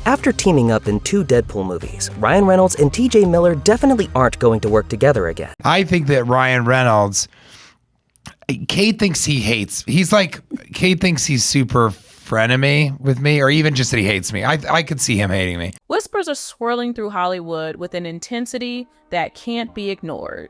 After teaming up in 2 Deadpool movies, Ryan Reynolds and TJ Miller definitely aren't going to work together again. I think that Ryan Reynolds, Kate thinks Kate thinks he's super frenemy with me, or even just that he hates me. I could see him hating me. Whispers are swirling through Hollywood with an intensity that can't be ignored.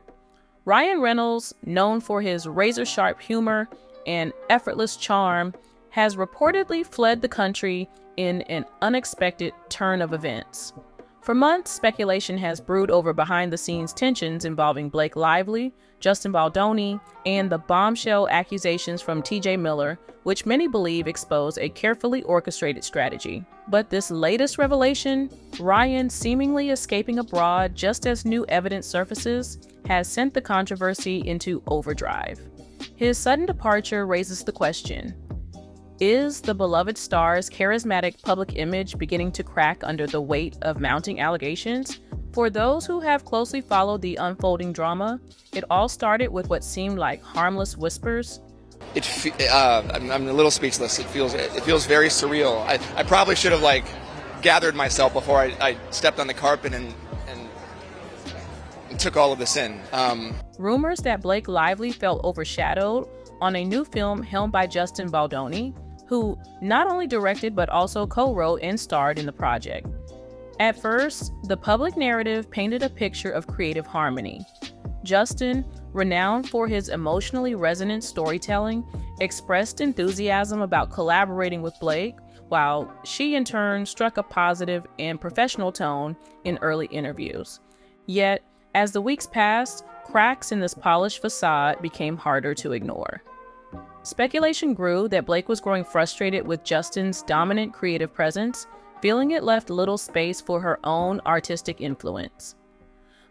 Ryan Reynolds, known for his razor-sharp humor and effortless charm, has reportedly fled the country in an unexpected turn of events. For months, speculation has brewed over behind-the-scenes tensions involving Blake Lively, Justin Baldoni, and the bombshell accusations from TJ Miller, which many believe expose a carefully orchestrated strategy. But this latest revelation, Ryan seemingly escaping abroad just as new evidence surfaces, has sent the controversy into overdrive. His sudden departure raises the question: is the beloved star's charismatic public image beginning to crack under the weight of mounting allegations? For those who have closely followed the unfolding drama, it all started with what seemed like harmless whispers. I'm a little speechless. It feels very surreal. I probably should have gathered myself before I stepped on the carpet and took all of this in. Rumors that Blake Lively felt overshadowed on a new film helmed by Justin Baldoni, who not only directed but also co-wrote and starred in the project. At first, the public narrative painted a picture of creative harmony. Justin, renowned for his emotionally resonant storytelling, expressed enthusiasm about collaborating with Blake, while she in turn struck a positive and professional tone in early interviews. Yet, as the weeks passed, cracks in this polished facade became harder to ignore. Speculation grew that Blake was growing frustrated with Justin's dominant creative presence, feeling it left little space for her own artistic influence.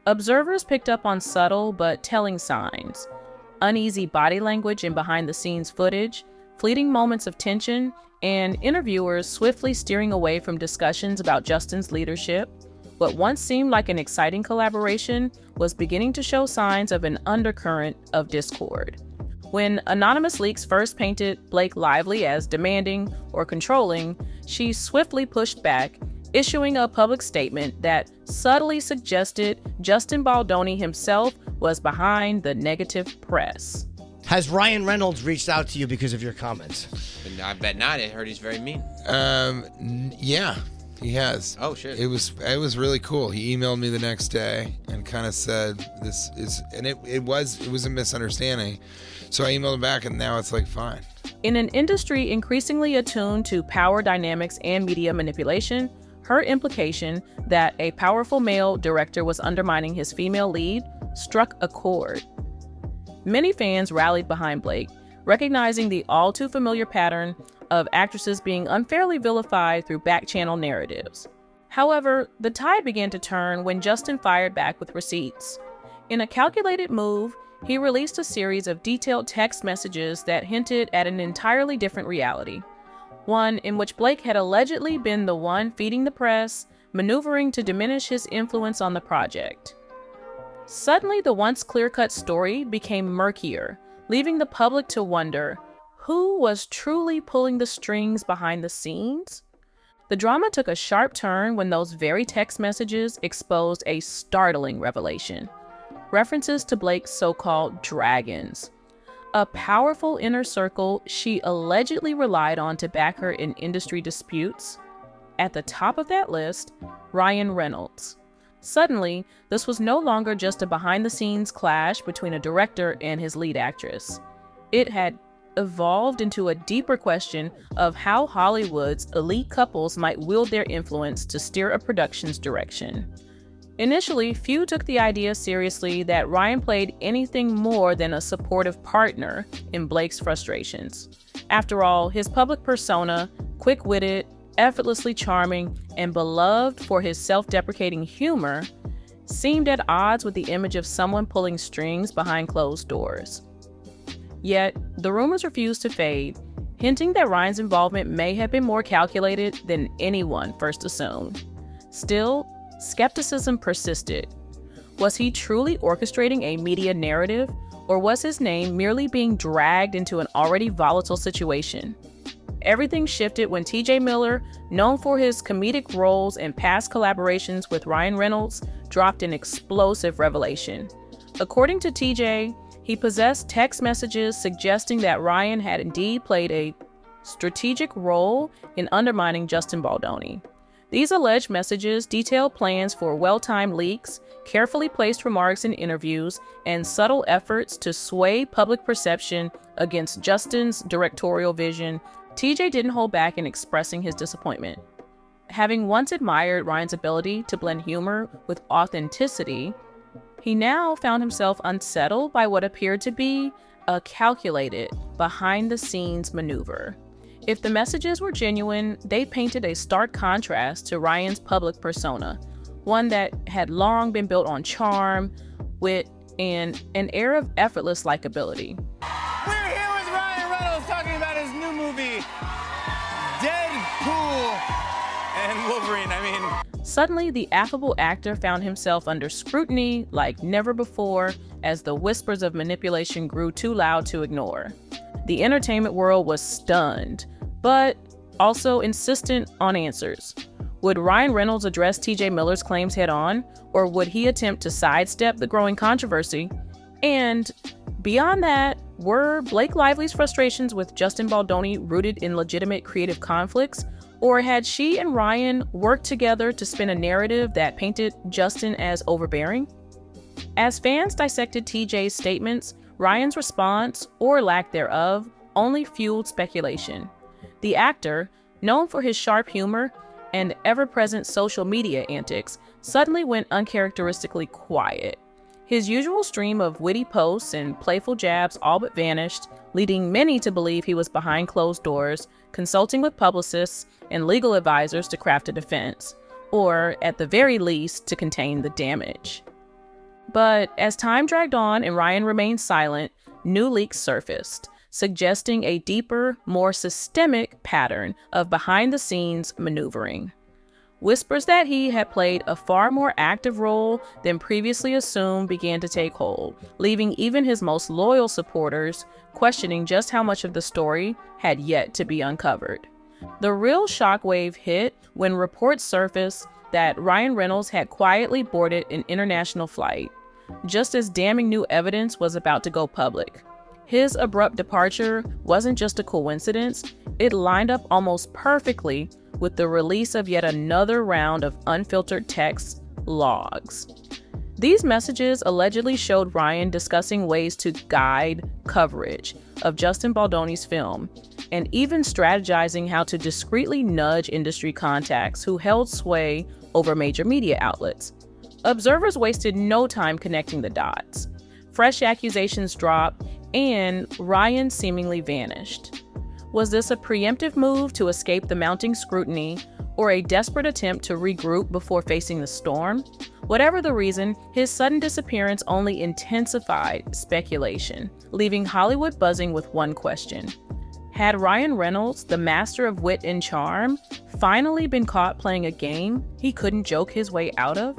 Observers picked up on subtle but telling signs: uneasy body language in behind-the-scenes footage, fleeting moments of tension, and interviewers swiftly steering away from discussions about Justin's leadership. What once seemed like an exciting collaboration was beginning to show signs of an undercurrent of discord. When anonymous leaks first painted Blake Lively as demanding or controlling, she swiftly pushed back, issuing a public statement that subtly suggested Justin Baldoni himself was behind the negative press. Has Ryan Reynolds reached out to you because of your comments? I bet not. I heard he's very mean. Yeah, he has. Oh shit. It was really cool. He emailed me the next day and kind of said this is, and it was a misunderstanding. So I emailed him back, and now it's fine. In an industry increasingly attuned to power dynamics and media manipulation, her implication that a powerful male director was undermining his female lead struck a chord. Many fans rallied behind Blake, recognizing the all-too-familiar pattern of actresses being unfairly vilified through back-channel narratives. However, the tide began to turn when Justin fired back with receipts. In a calculated move, he released a series of detailed text messages that hinted at an entirely different reality. One in which Blake had allegedly been the one feeding the press, maneuvering to diminish his influence on the project. Suddenly, the once clear-cut story became murkier, leaving the public to wonder, who was truly pulling the strings behind the scenes? The drama took a sharp turn when those very text messages exposed a startling revelation: references to Blake's so-called dragons, a powerful inner circle she allegedly relied on to back her in industry disputes. At the top of that list, Ryan Reynolds. Suddenly, this was no longer just a behind-the-scenes clash between a director and his lead actress. It had evolved into a deeper question of how Hollywood's elite couples might wield their influence to steer a production's direction. Initially, few took the idea seriously that Ryan played anything more than a supportive partner in Blake's frustrations. After all, his public persona, quick-witted, effortlessly charming, and beloved for his self-deprecating humor, seemed at odds with the image of someone pulling strings behind closed doors. Yet, the rumors refused to fade, hinting that Ryan's involvement may have been more calculated than anyone first assumed. Still, skepticism persisted. Was he truly orchestrating a media narrative, or was his name merely being dragged into an already volatile situation? Everything shifted when TJ Miller, known for his comedic roles and past collaborations with Ryan Reynolds, dropped an explosive revelation. According to TJ, he possessed text messages suggesting that Ryan had indeed played a strategic role in undermining Justin Baldoni. These alleged messages detail plans for well-timed leaks, carefully placed remarks in interviews, and subtle efforts to sway public perception against Justin's directorial vision. TJ didn't hold back in expressing his disappointment. Having once admired Ryan's ability to blend humor with authenticity, he now found himself unsettled by what appeared to be a calculated, behind-the-scenes maneuver. If the messages were genuine, they painted a stark contrast to Ryan's public persona, one that had long been built on charm, wit, and an air of effortless likability. We're here with Ryan Reynolds talking about his new movie, Deadpool and Wolverine. Suddenly, the affable actor found himself under scrutiny like never before as the whispers of manipulation grew too loud to ignore. The entertainment world was stunned, but also insistent on answers. Would Ryan Reynolds address TJ Miller's claims head-on, or would he attempt to sidestep the growing controversy? And beyond that, were Blake Lively's frustrations with Justin Baldoni rooted in legitimate creative conflicts, or had she and Ryan worked together to spin a narrative that painted Justin as overbearing? As fans dissected TJ's statements, Ryan's response, or lack thereof, only fueled speculation. The actor, known for his sharp humor and ever-present social media antics, suddenly went uncharacteristically quiet. His usual stream of witty posts and playful jabs all but vanished, leading many to believe he was behind closed doors, consulting with publicists and legal advisors to craft a defense, or, at the very least, to contain the damage. But as time dragged on and Ryan remained silent, new leaks surfaced, suggesting a deeper, more systemic pattern of behind-the-scenes maneuvering. Whispers that he had played a far more active role than previously assumed began to take hold, leaving even his most loyal supporters questioning just how much of the story had yet to be uncovered. The real shockwave hit when reports surfaced that Ryan Reynolds had quietly boarded an international flight, just as damning new evidence was about to go public. His abrupt departure wasn't just a coincidence, it lined up almost perfectly with the release of yet another round of unfiltered text logs. These messages allegedly showed Ryan discussing ways to guide coverage of Justin Baldoni's film, and even strategizing how to discreetly nudge industry contacts who held sway over major media outlets. Observers wasted no time connecting the dots. Fresh accusations dropped, and Ryan seemingly vanished. Was this a preemptive move to escape the mounting scrutiny, or a desperate attempt to regroup before facing the storm? Whatever the reason, his sudden disappearance only intensified speculation, leaving Hollywood buzzing with one question. Had Ryan Reynolds, the master of wit and charm, finally been caught playing a game he couldn't joke his way out of?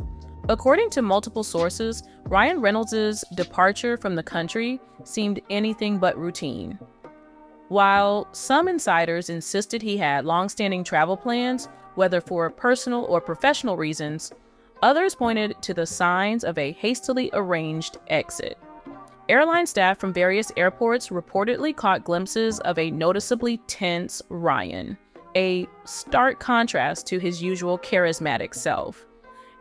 According to multiple sources, Ryan Reynolds' departure from the country seemed anything but routine. While some insiders insisted he had long-standing travel plans, whether for personal or professional reasons, others pointed to the signs of a hastily arranged exit. Airline staff from various airports reportedly caught glimpses of a noticeably tense Ryan, a stark contrast to his usual charismatic self.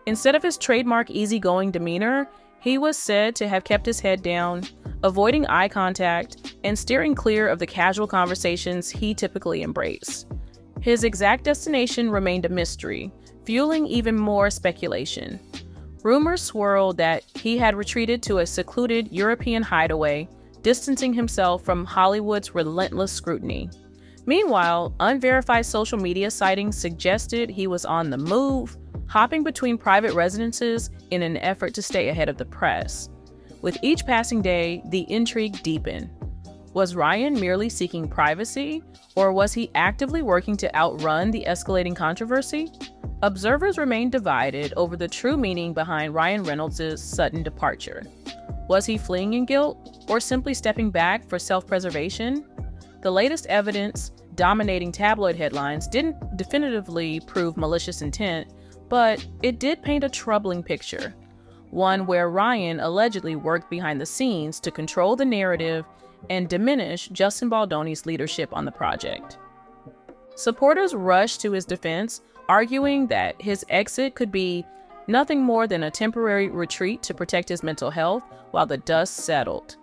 Instead of his trademark easygoing demeanor, he was said to have kept his head down, avoiding eye contact, and steering clear of the casual conversations he typically embraced. His exact destination remained a mystery, fueling even more speculation. Rumors swirled that he had retreated to a secluded European hideaway, distancing himself from Hollywood's relentless scrutiny. Meanwhile, unverified social media sightings suggested he was on the move, hopping between private residences in an effort to stay ahead of the press. With each passing day, the intrigue deepened. Was Ryan merely seeking privacy, or was he actively working to outrun the escalating controversy? Observers remained divided over the true meaning behind Ryan Reynolds' sudden departure. Was he fleeing in guilt, or simply stepping back for self-preservation? The latest evidence dominating tabloid headlines didn't definitively prove malicious intent, but it did paint a troubling picture. One where Ryan allegedly worked behind the scenes to control the narrative and diminish Justin Baldoni's leadership on the project. Supporters rushed to his defense, arguing that his exit could be nothing more than a temporary retreat to protect his mental health while the dust settled.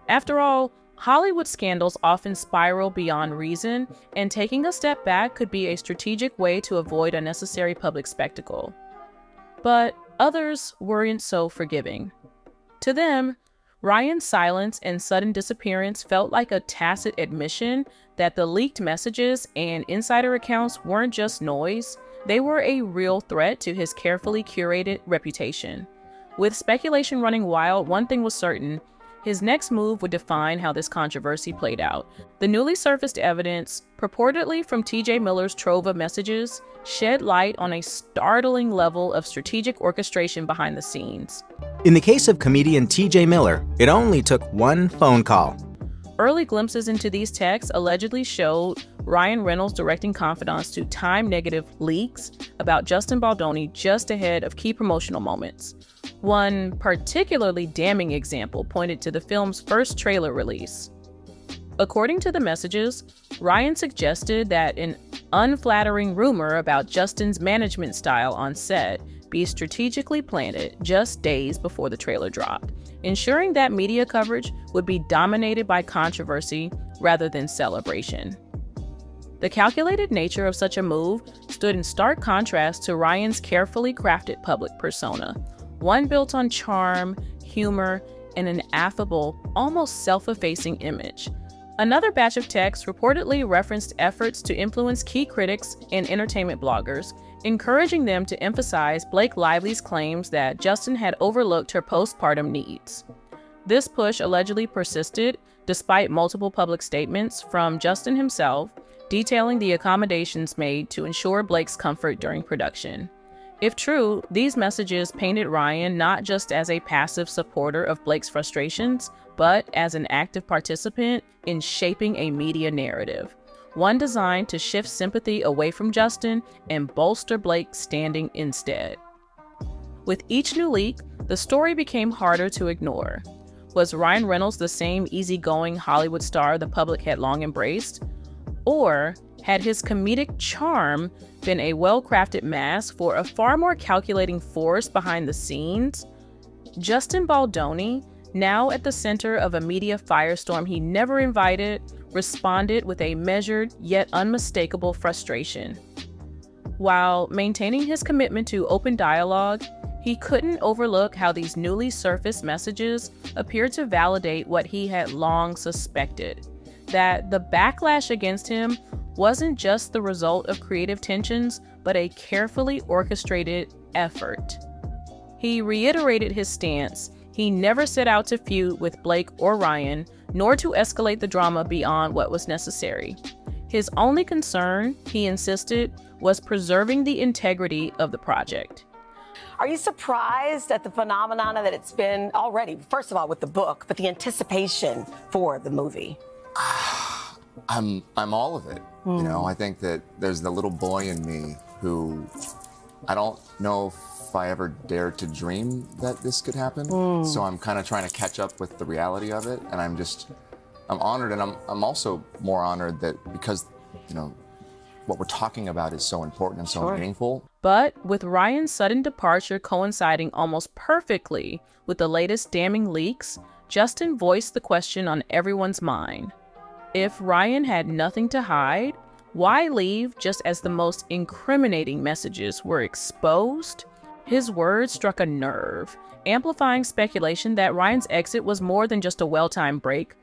After all, Hollywood scandals often spiral beyond reason, and taking a step back could be a strategic way to avoid unnecessary public spectacle. But others weren't so forgiving. To them, Ryan's silence and sudden disappearance felt like a tacit admission that the leaked messages and insider accounts weren't just noise, they were a real threat to his carefully curated reputation. With speculation running wild, one thing was certain: his next move would define how this controversy played out. The newly surfaced evidence, purportedly from T.J. Miller's trove of messages, shed light on a startling level of strategic orchestration behind the scenes. In the case of comedian T.J. Miller, it only took one phone call. Early glimpses into these texts allegedly showed Ryan Reynolds directing confidants to time-negative leaks about Justin Baldoni just ahead of key promotional moments. One particularly damning example pointed to the film's first trailer release. According to the messages, Ryan suggested that an unflattering rumor about Justin's management style on set be strategically planted just days before the trailer dropped, ensuring that media coverage would be dominated by controversy rather than celebration. The calculated nature of such a move stood in stark contrast to Ryan's carefully crafted public persona, one built on charm, humor, and an affable, almost self-effacing image. Another batch of texts reportedly referenced efforts to influence key critics and entertainment bloggers, encouraging them to emphasize Blake Lively's claims that Justin had overlooked her postpartum needs. This push allegedly persisted despite multiple public statements from Justin himself detailing the accommodations made to ensure Blake's comfort during production. If true, these messages painted Ryan not just as a passive supporter of Blake's frustrations, but as an active participant in shaping a media narrative, one designed to shift sympathy away from Justin and bolster Blake's standing instead. With each new leak, the story became harder to ignore. Was Ryan Reynolds the same easygoing Hollywood star the public had long embraced? Or had his comedic charm been a well-crafted mask for a far more calculating force behind the scenes? Justin Baldoni, now at the center of a media firestorm he never invited, responded with a measured yet unmistakable frustration. While maintaining his commitment to open dialogue, he couldn't overlook how these newly surfaced messages appeared to validate what he had long suspected: that the backlash against him wasn't just the result of creative tensions, but a carefully orchestrated effort. He reiterated his stance: he never set out to feud with Blake or Ryan, nor to escalate the drama beyond what was necessary. His only concern, he insisted, was preserving the integrity of the project. Are you surprised at the phenomenon that it's been already, first of all, with the book, but the anticipation for the movie? I'm all of it. You know, I think that there's the little boy in me who I don't know if I ever dared to dream that this could happen. So I'm kind of trying to catch up with the reality of it, and I'm honored, and I'm also more honored that because, you know, what we're talking about is so important and so meaningful. But with Ryan's sudden departure coinciding almost perfectly with the latest damning leaks, Justin voiced the question on everyone's mind. If Ryan had nothing to hide, why leave just as the most incriminating messages were exposed? His words struck a nerve, amplifying speculation that Ryan's exit was more than just a well-timed break.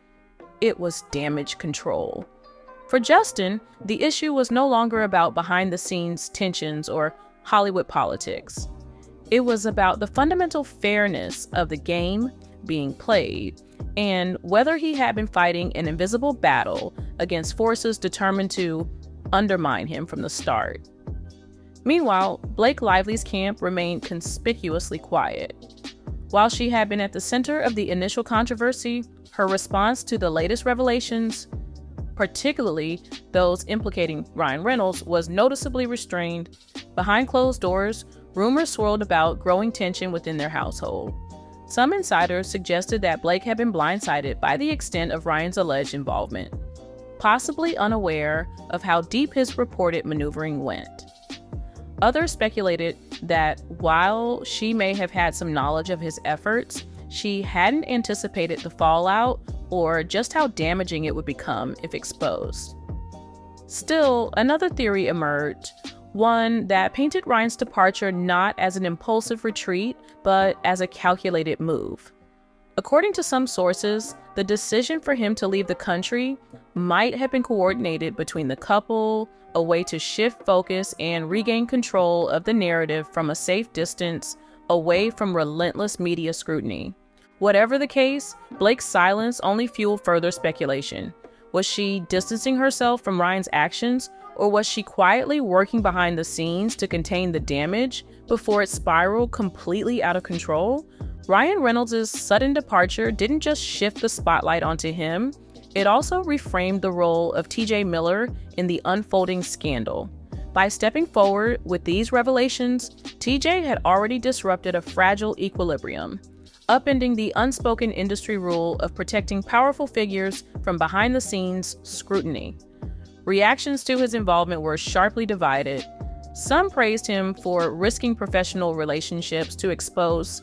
It was damage control. For Justin, the issue was no longer about behind-the-scenes tensions or Hollywood politics. It was about the fundamental fairness of the game being played, and whether he had been fighting an invisible battle against forces determined to undermine him from the start. Meanwhile, Blake Lively's camp remained conspicuously quiet. While she had been at the center of the initial controversy, her response to the latest revelations particularly those implicating Ryan Reynolds, was noticeably restrained. Behind closed doors, rumors swirled about growing tension within their household. Some insiders suggested that Blake had been blindsided by the extent of Ryan's alleged involvement, possibly unaware of how deep his reported maneuvering went. Others speculated that while she may have had some knowledge of his efforts, she hadn't anticipated the fallout or just how damaging it would become if exposed. Still, another theory emerged, one that painted Ryan's departure not as an impulsive retreat, but as a calculated move. According to some sources, the decision for him to leave the country might have been coordinated between the couple, a way to shift focus and regain control of the narrative from a safe distance away from relentless media scrutiny. Whatever the case, Blake's silence only fueled further speculation. Was she distancing herself from Ryan's actions, or was she quietly working behind the scenes to contain the damage before it spiraled completely out of control? Ryan Reynolds' sudden departure didn't just shift the spotlight onto him, it also reframed the role of TJ Miller in the unfolding scandal. By stepping forward with these revelations, TJ had already disrupted a fragile equilibrium, upending the unspoken industry rule of protecting powerful figures from behind-the-scenes scrutiny. Reactions to his involvement were sharply divided. Some praised him for risking professional relationships to expose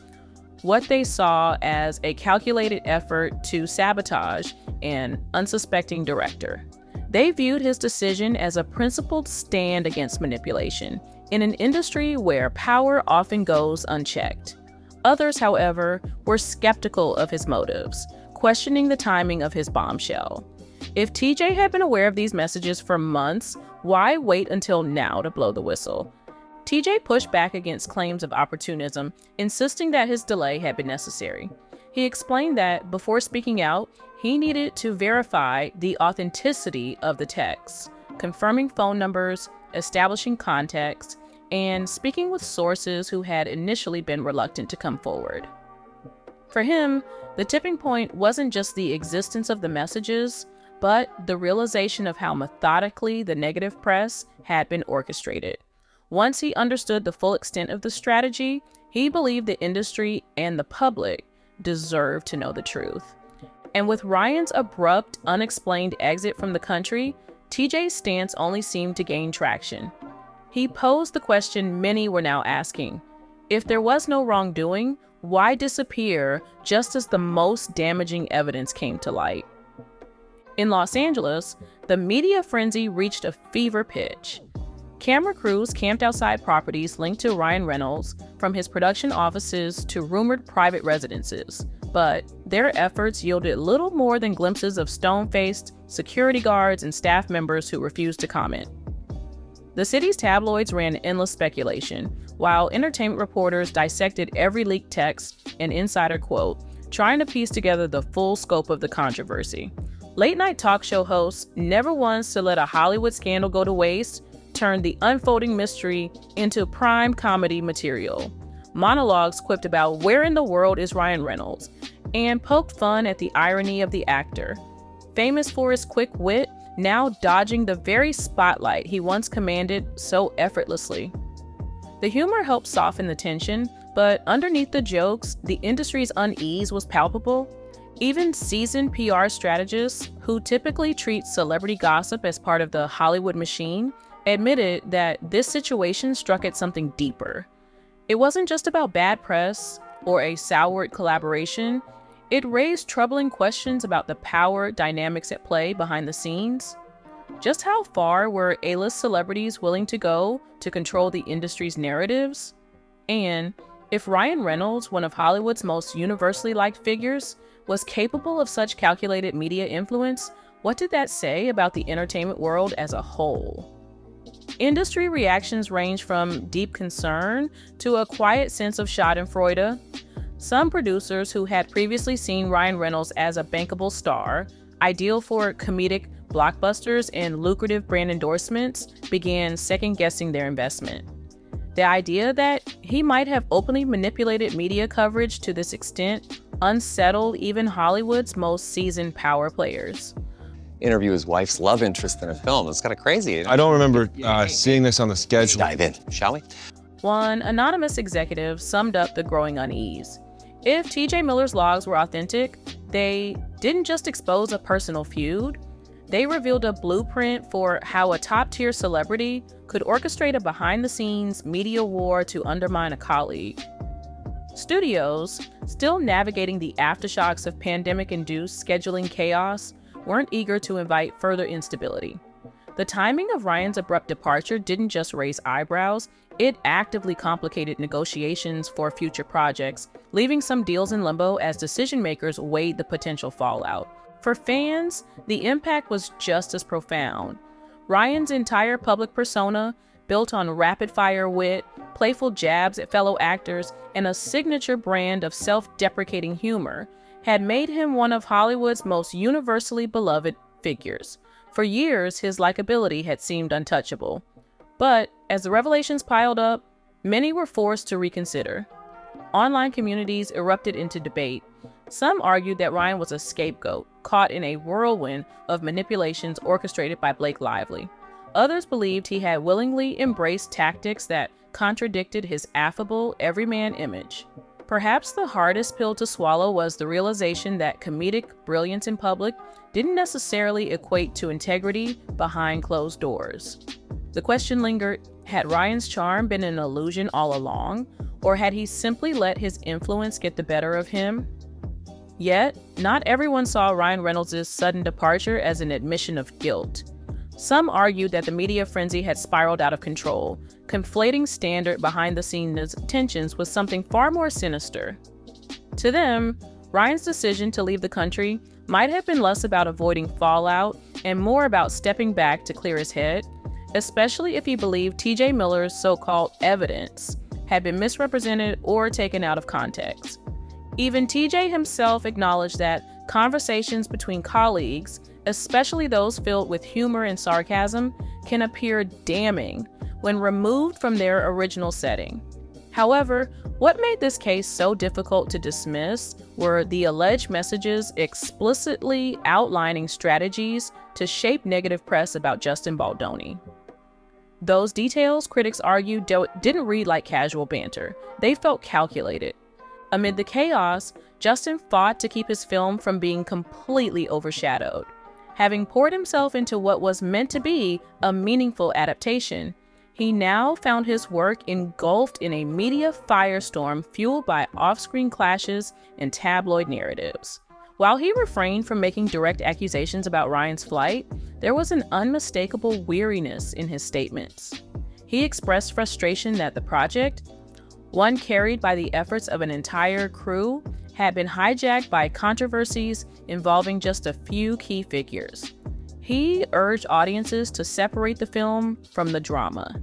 what they saw as a calculated effort to sabotage an unsuspecting director. They viewed his decision as a principled stand against manipulation in an industry where power often goes unchecked. Others, however, were skeptical of his motives, questioning the timing of his bombshell. If TJ had been aware of these messages for months, why wait until now to blow the whistle? TJ pushed back against claims of opportunism, insisting that his delay had been necessary. He explained that before speaking out, he needed to verify the authenticity of the texts, confirming phone numbers, establishing context, and speaking with sources who had initially been reluctant to come forward. For him, the tipping point wasn't just the existence of the messages, but the realization of how methodically the negative press had been orchestrated. Once he understood the full extent of the strategy, he believed the industry and the public deserved to know the truth. And with Ryan's abrupt, unexplained exit from the country, TJ's stance only seemed to gain traction. He posed the question many were now asking: if there was no wrongdoing, why disappear just as the most damaging evidence came to light? In Los Angeles, the media frenzy reached a fever pitch. Camera crews camped outside properties linked to Ryan Reynolds, from his production offices to rumored private residences, but their efforts yielded little more than glimpses of stone-faced security guards and staff members who refused to comment. The city's tabloids ran endless speculation, while entertainment reporters dissected every leaked text and insider quote, trying to piece together the full scope of the controversy. Late-night talk show hosts, never ones to let a Hollywood scandal go to waste, turned the unfolding mystery into prime comedy material. Monologues quipped about where in the world is Ryan Reynolds, and poked fun at the irony of the actor. Famous for his quick wit, now dodging the very spotlight he once commanded so effortlessly. The humor helped soften the tension, but underneath the jokes, the industry's unease was palpable. Even seasoned PR strategists, who typically treat celebrity gossip as part of the Hollywood machine, admitted that this situation struck at something deeper. It wasn't just about bad press or a soured collaboration. It raised troubling questions about the power dynamics at play behind the scenes. Just how far were A-list celebrities willing to go to control the industry's narratives? And if Ryan Reynolds, one of Hollywood's most universally liked figures, was capable of such calculated media influence, what did that say about the entertainment world as a whole? Industry reactions range from deep concern to a quiet sense of schadenfreude. Some producers who had previously seen Ryan Reynolds as a bankable star, ideal for comedic blockbusters and lucrative brand endorsements, began second-guessing their investment. The idea that he might have openly manipulated media coverage to this extent unsettled even Hollywood's most seasoned power players. interview his wife's love interest in a film. It's kind of crazy. I don't remember seeing this on the schedule. Dive in, shall we? One anonymous executive summed up the growing unease. If TJ Miller's logs were authentic, they didn't just expose a personal feud, they revealed a blueprint for how a top-tier celebrity could orchestrate a behind-the-scenes media war to undermine a colleague. Studios, still navigating the aftershocks of pandemic-induced scheduling chaos, weren't eager to invite further instability. The timing of Ryan's abrupt departure didn't just raise eyebrows, it actively complicated negotiations for future projects, leaving some deals in limbo as decision-makers weighed the potential fallout. For fans, the impact was just as profound. Ryan's entire public persona, built on rapid-fire wit, playful jabs at fellow actors, and a signature brand of self-deprecating humor, had made him one of Hollywood's most universally beloved figures. For years, his likability had seemed untouchable. But as the revelations piled up, many were forced to reconsider. Online communities erupted into debate. Some argued that Ryan was a scapegoat, caught in a whirlwind of manipulations orchestrated by Blake Lively. Others believed he had willingly embraced tactics that contradicted his affable, everyman image. Perhaps the hardest pill to swallow was the realization that comedic brilliance in public didn't necessarily equate to integrity behind closed doors. The question lingered, had Ryan's charm been an illusion all along, or had he simply let his influence get the better of him? Yet, not everyone saw Ryan Reynolds' sudden departure as an admission of guilt. Some argued that the media frenzy had spiraled out of control, conflating standard behind-the-scenes tensions with something far more sinister. To them, Ryan's decision to leave the country might have been less about avoiding fallout and more about stepping back to clear his head, especially if he believed TJ Miller's so-called evidence had been misrepresented or taken out of context. Even TJ himself acknowledged that conversations between colleagues, especially those filled with humor and sarcasm, can appear damning when removed from their original setting. However, what made this case so difficult to dismiss were the alleged messages explicitly outlining strategies to shape negative press about Justin Baldoni. Those details, critics argued, didn't read like casual banter. They felt calculated. Amid the chaos, Justin fought to keep his film from being completely overshadowed. Having poured himself into what was meant to be a meaningful adaptation, he now found his work engulfed in a media firestorm fueled by off-screen clashes and tabloid narratives. While he refrained from making direct accusations about Ryan's flight, there was an unmistakable weariness in his statements. He expressed frustration that the project, one carried by the efforts of an entire crew, had been hijacked by controversies involving just a few key figures. He urged audiences to separate the film from the drama,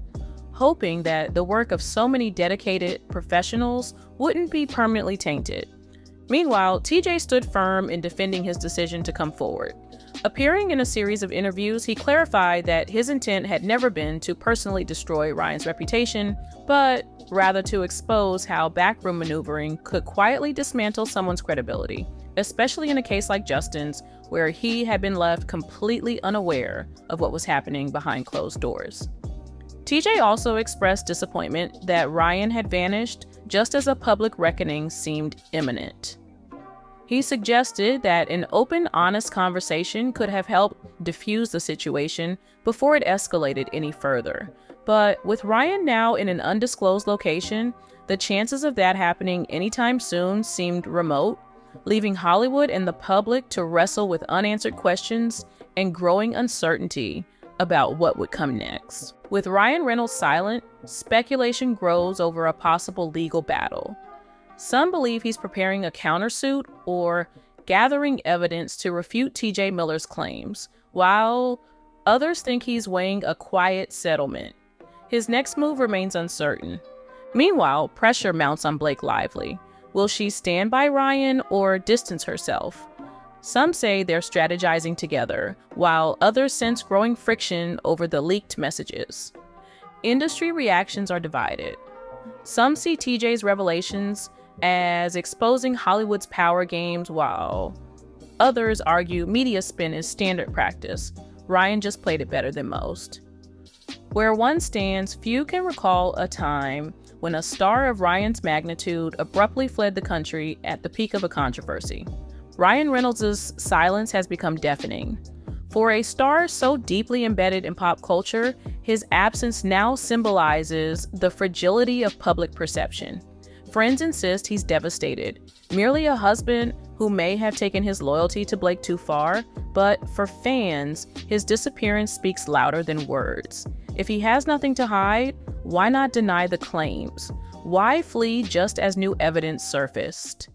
hoping that the work of so many dedicated professionals wouldn't be permanently tainted. Meanwhile, TJ stood firm in defending his decision to come forward. Appearing in a series of interviews, he clarified that his intent had never been to personally destroy Ryan's reputation, but rather to expose how backroom maneuvering could quietly dismantle someone's credibility, especially in a case like Justin's, where he had been left completely unaware of what was happening behind closed doors. TJ also expressed disappointment that Ryan had vanished just as a public reckoning seemed imminent. He suggested that an open, honest conversation could have helped diffuse the situation before it escalated any further. But with Ryan now in an undisclosed location, the chances of that happening anytime soon seemed remote, leaving Hollywood and the public to wrestle with unanswered questions and growing uncertainty about what would come next. With Ryan Reynolds silent, speculation grows over a possible legal battle. Some believe he's preparing a countersuit or gathering evidence to refute TJ Miller's claims, while others think he's weighing a quiet settlement. His next move remains uncertain. Meanwhile, pressure mounts on Blake Lively. Will she stand by Ryan or distance herself? Some say they're strategizing together, while others sense growing friction over the leaked messages. Industry reactions are divided. Some see TJ's revelations as exposing Hollywood's power games, while Others argue media spin is standard practice. Ryan just played it better than most. Where one stands, few can recall a time when a star of Ryan's magnitude abruptly fled the country at the peak of a controversy. Ryan Reynolds' silence has become deafening. For a star so deeply embedded in pop culture, his absence now symbolizes the fragility of public perception. Friends insist he's devastated, merely a husband who may have taken his loyalty to Blake too far, but for fans, his disappearance speaks louder than words. If he has nothing to hide, why not deny the claims? Why flee just as new evidence surfaced?